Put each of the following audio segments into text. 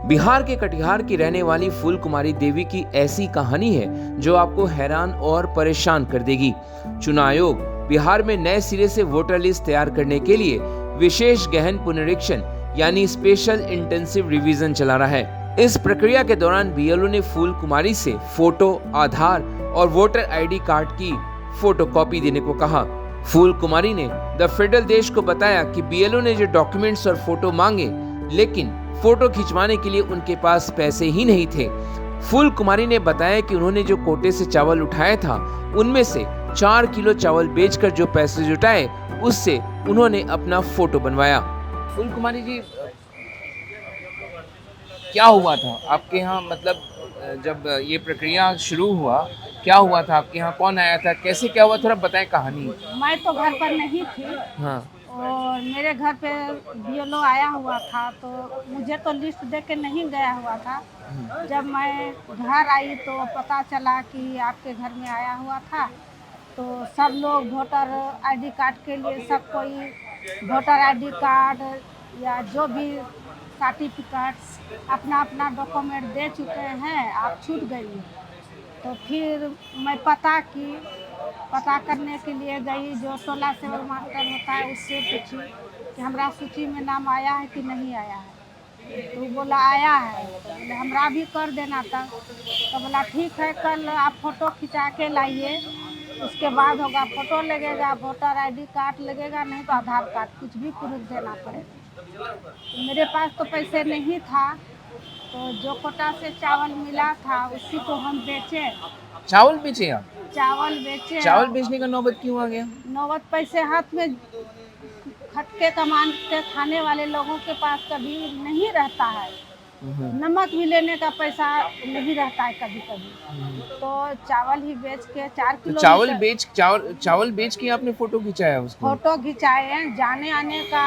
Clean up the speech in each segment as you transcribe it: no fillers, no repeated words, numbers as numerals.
बिहार के कटिहार की रहने वाली फूल कुमारी देवी की ऐसी कहानी है जो आपको हैरान और परेशान कर देगी। चुनाव आयोग बिहार में नए सिरे से वोटर लिस्ट तैयार करने के लिए विशेष गहन पुनरीक्षण यानी स्पेशल इंटेंसिव रिवीजन चला रहा है। इस प्रक्रिया के दौरान बीएलओ ने फूल कुमारी से फोटो, आधार और वोटर आईडी कार्ड की फोटोकॉपी देने को कहा। फूल कुमारी ने द फेडरल देश को बताया कि बीएलओ ने जो डॉक्यूमेंट्स और फोटो मांगे, लेकिन फोटो खिंचवाने के लिए उनके पास पैसे ही नहीं थे। फूल कुमारी ने बताया कि उन्होंने जो कोटे से चावल उठाया था, उनमें से 4 किलो चावल बेचकर जो पैसे जुटाए, उससे उन्होंने अपना फोटो बनवाया। फूल कुमारी जी, क्या हुआ था आपके यहाँ? मतलब जब ये प्रक्रिया शुरू हुआ, क्या हुआ था आपके यहाँ? कौन आया था, कैसे क्या हुआ, थोड़ा बताएं कहानी। मैं तो घर पर नहीं थी। हाँ। और मेरे घर पे बीएलओ आया हुआ था, तो मुझे तो लिस्ट दे के नहीं गया हुआ था। जब मैं घर आई तो पता चला कि आपके घर में आया हुआ था। तो सब लोग वोटर आईडी कार्ड के लिए, सब कोई वोटर आईडी कार्ड या जो भी सर्टिफिकेट्स अपना अपना डॉक्यूमेंट दे चुके हैं, आप छूट गई। तो फिर मैं पता करने के लिए गई, जो टोला सेवल मास्टर होता है उससे पूछी कि हमारा सूची में नाम आया है कि नहीं आया है। तो वो बोला आया है। तो बोले हमरा भी कर देना था। तो बोला ठीक है, कल आप फोटो खिंचा के लाइए, उसके बाद होगा। फोटो लगेगा, वोटर आईडी कार्ड लगेगा, नहीं तो आधार कार्ड, कुछ भी प्रूफ देना पड़ेगा। तो मेरे पास तो पैसे नहीं था, तो जो कोटा से चावल मिला था उसी को हम बेचे। चावल बेचे आप? चावल बेचे। चावल बेचने का नौबत क्यों आ गया? नौबत पैसे हाथ में खटके कमान के खाने वाले लोगों के पास कभी नहीं रहता है। नमक भी लेने का पैसा नहीं रहता है कभी कभी। तो चावल ही बेच के 4 किलो चावल बेच के आपने फोटो खिंचाया उसको? फोटो खिंचाए हैं। जाने आने का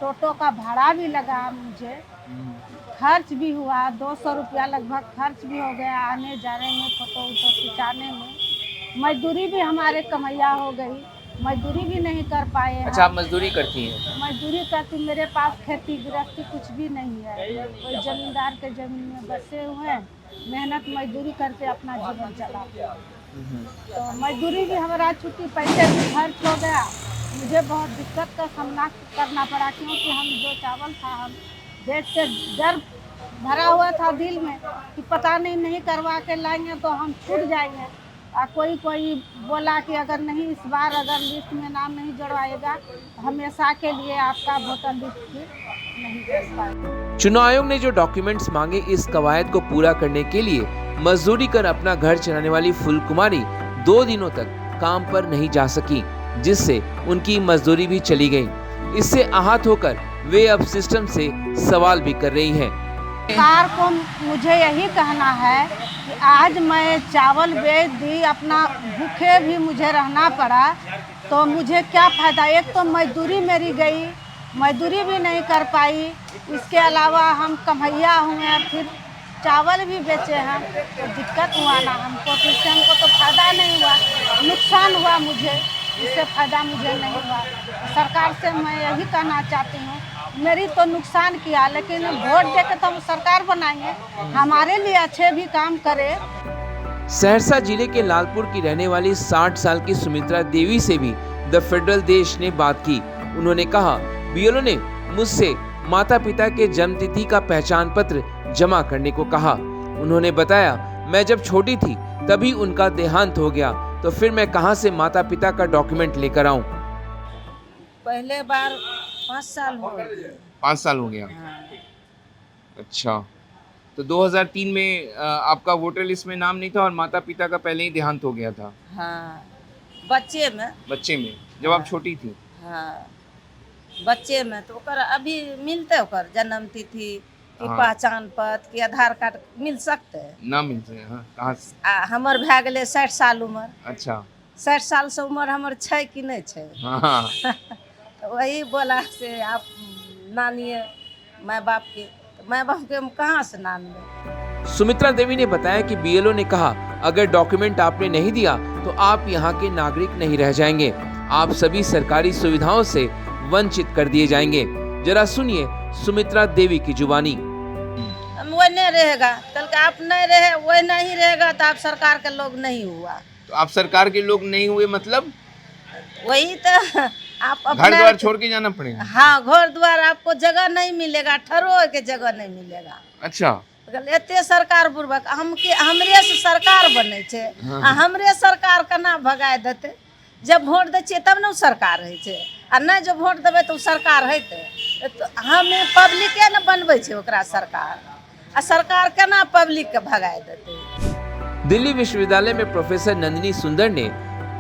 टोटो का भाड़ा भी लगा मुझे, खर्च भी हुआ। 200 रुपया लगभग खर्च भी हो गया आने जाने में, फोटो खिंचाने में। मजदूरी भी हमारे कमैया हो गई, मजदूरी भी नहीं कर पाए। अच्छा, आप मजदूरी करती हैं? मजदूरी करती। मेरे पास खेती गृहस्थी कुछ भी नहीं है। कोई जमींदार के जमीन में बसे हुए हैं, मेहनत मजदूरी करके अपना जीवन चलाते हैं। तो मजदूरी भी हमारा छुट्टी, पैसे भी खर्च हो गया। मुझे बहुत दिक्कत का सामना करना पड़ा, क्योंकि हम जो चावल था हम बेच के डर भरा हुआ था दिल में कि पता नहीं करवा के लाएंगे तो हम छूट जाएंगे। कोई बोला कि अगर नहीं, इस बार अगर लिस्ट में नाम नहीं जोड़वाएगा तो हमेशा के लिए आपका वोटर लिस्ट भी नहीं कर पाएगा। चुनाव आयोग ने जो डॉक्यूमेंट्स मांगे, इस कवायद को पूरा करने के लिए मजदूरी कर अपना घर चलाने वाली फूल कुमारी 2 दिनों तक काम पर नहीं जा सकी, जिससे उनकी मजदूरी भी चली गई। इससे आहत होकर वे अब सिस्टम से सवाल भी कर रही हैं। सरकार को मुझे यही कहना है कि आज मैं चावल बेच दी, अपना भूखे भी मुझे रहना पड़ा, तो मुझे क्या फ़ायदा? एक तो मजदूरी मेरी गई, मजदूरी भी नहीं कर पाई। इसके अलावा हम कमैया हुए, फिर चावल भी बेचे हैं, तो दिक्कत हुआ ना हमको। तो इससे हमको तो फ़ायदा नहीं हुआ, नुकसान हुआ मुझे, इससे फ़ायदा मुझे नहीं हुआ। सरकार से मैं यही कहना चाहती हूँ, मेरी तो नुकसान किया, लेकिन वोट देकर तो हम सरकार बनाएंगे, हमारे लिए अच्छे भी काम करे। सहरसा जिले के लालपुर की रहने वाली 60 साल की सुमित्रा देवी से भी द फेडरल देश ने बात की। उन्होंने कहा, बीएलओ ने मुझसे माता पिता के जन्मतिथि का पहचान पत्र जमा करने को कहा। उन्होंने बताया, मैं जब छोटी थी तभी उनका देहांत हो गया, तो फिर मैं कहां से माता पिता का डॉक्यूमेंट लेकर आऊं? पहले बार 5 साल हो गए। 5 साल हो गया। हाँ। अच्छा, तो 2003 में आपका वोटर लिस्ट में नाम नहीं था और माता पिता का पहले ही देहांत हो गया था? हाँ, बच्चे में जब आप छोटी थी? हाँ, बच्चे में। तो ओकर अभी मिलते, ओकर जन्म तिथि की पहचान पत्र की आधार कार्ड मिल सकते हैं? ना मिलते हैं। हाँ, कहाँ से? हमर भए गेलै 60 साल उम्र। अच्छा, 60 साल से उम्र हमर छै कि नहीं छै? हाँ। तो वही बोला से आप नानिए माँ बाप के, तो माँ बाप के हम कहाँ से नाम लें? सुमित्रा देवी ने बताया कि बीएलओ ने कहा, अगर डॉक्यूमेंट आपने नहीं दिया तो आप यहाँ के नागरिक नहीं रह जाएंगे, आप सभी सरकारी सुविधाओं से वंचित कर दिए जाएंगे। जरा सुनिए सुमित्रा देवी की जुबानी। हम वही नहीं रहेगा, कल के आप नहीं रहे वही नहीं रहेगा तो आप सरकार के लोग नहीं हुआ। तो आप सरकार के लोग नहीं हुए मतलब वही तो आप घर अपना द्वार छोड़ के जाना पड़ेगा। हाँ, घर द्वार आपको जगह नहीं मिलेगा, ठहरो के जगह नहीं मिलेगा। अच्छा, एते सरकार बुर्बक हमरे से सरकार बने छे, आ हमरे सरकार केना भगा देते? जब वोट दै छियै तब ने सरकार है छे, आ नहीं जब वोट देबै तो सरकार हेतै। तो हम पब्लिके ने बनबै छै ओकरा सरकार, आ सरकार केना पब्लिक के भगा देते? दिल्ली विश्वविद्यालय में प्रोफेसर नंदिनी सुंदर ने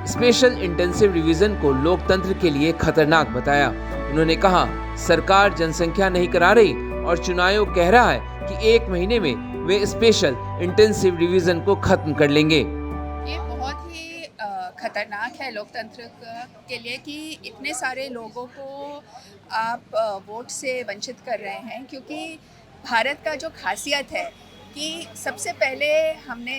स्पेशल इंटेंसिव रिवीजन को लोकतंत्र के लिए खतरनाक बताया। उन्होंने कहा, सरकार जनसंख्या नहीं करा रही और चुनाव आयोग कह रहा है कि 1 महीने में वे स्पेशल इंटेंसिव रिवीजन को खत्म कर लेंगे। ये बहुत ही खतरनाक है लोकतंत्र के लिए कि इतने सारे लोगों को आप वोट से वंचित कर रहे हैं, क्योंकि भारत का जो खासियत है कि सबसे पहले हमने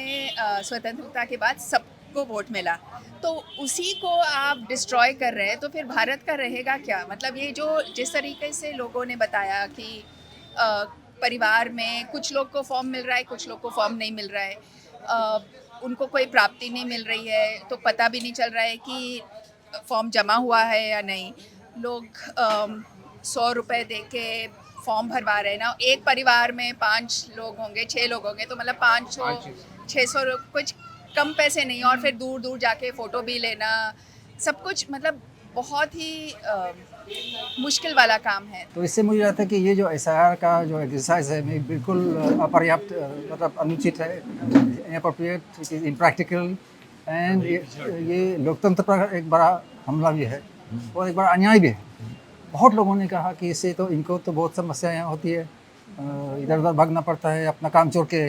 स्वतंत्रता के बाद सबको वोट मिला, तो उसी को आप डिस्ट्रॉय कर रहे हैं, तो फिर भारत का रहेगा क्या? मतलब ये जो जिस तरीके से लोगों ने बताया कि परिवार में कुछ लोग को फॉर्म मिल रहा है, कुछ लोग को फॉर्म नहीं मिल रहा है, उनको कोई प्राप्ति नहीं मिल रही है, तो पता भी नहीं चल रहा है कि फॉर्म जमा हुआ है या नहीं। लोग 100 रुपये दे के फॉर्म भरवा रहे हैं ना। एक परिवार में 5 लोग होंगे, 6 लोग होंगे, तो मतलब 500-600 कुछ कम पैसे नहीं, और फिर दूर दूर जाके फ़ोटो भी लेना, सब कुछ मतलब बहुत ही मुश्किल वाला काम है। तो इससे मुझे लगता है कि ये जो SIR का जो एक्सरसाइज है बिल्कुल अपर्याप्त, मतलब अनुचित है, inappropriate, it is impractical, and ये लोकतंत्र पर एक बड़ा हमला भी है और एक बड़ा अन्याय भी है। बहुत लोगों ने कहा कि इससे तो इनको तो बहुत समस्याएं होती है, इधर उधर भागना पड़ता है, अपना काम छोड़ के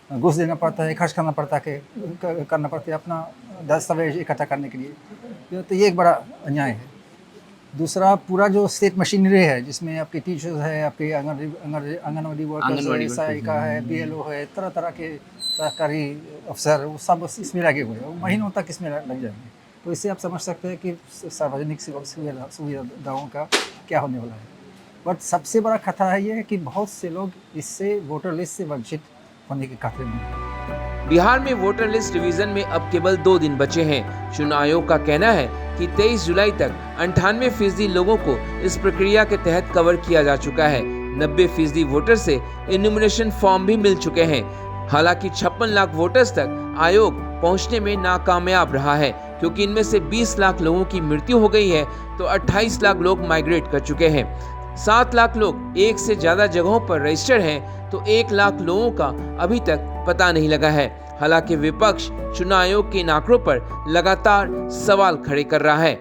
घूस देना पड़ता है, खर्च करना पड़ता है, करना पड़ता है अपना दस्तावेज इकट्ठा करने के लिए, तो ये एक बड़ा अन्याय है। दूसरा, पूरा जो स्टेट मशीनरी है जिसमें आपके टीचर्स है, आपके आंगनवाड़ी वर्कर्स, सहायिका है, BLO है, तरह तरह के सरकारी अफसर, वो सब इसमें लगे हुए हैं, महीनों तक इसमें लग जाएंगे। तो इससे आप समझ सकते हैं कि सार्वजनिक सुविधाओं का क्या होने वाला है। बट सबसे बड़ा खतरा है ये है कि बहुत से लोग इससे वोटर लिस्ट से वंचित होने के खतरे में हैं। बिहार में वोटर लिस्ट रिवीजन में अब केवल 2 दिन बचे हैं। चुनाव आयोग का कहना है कि 23 जुलाई तक 98% लोगों को इस प्रक्रिया के तहत कवर किया जा चुका है। 90% वोटर से इन्यूमरेशन फॉर्म भी मिल चुके हैं। हालांकि 56 लाख वोटर्स तक आयोग पहुंचने में नाकामयाब रहा है, क्योंकि इनमें से 20 लाख लोगों की मृत्यु हो गई है, तो 28 लाख लोग माइग्रेट कर चुके हैं। 7 लाख लोग एक से ज्यादा जगहों पर रजिस्टर्ड हैं, तो 1 लाख लोगों का अभी तक पता नहीं लगा है। हालांकि विपक्ष चुनाव आयोग के इन आंकड़ों पर लगातार सवाल खड़े कर रहा है।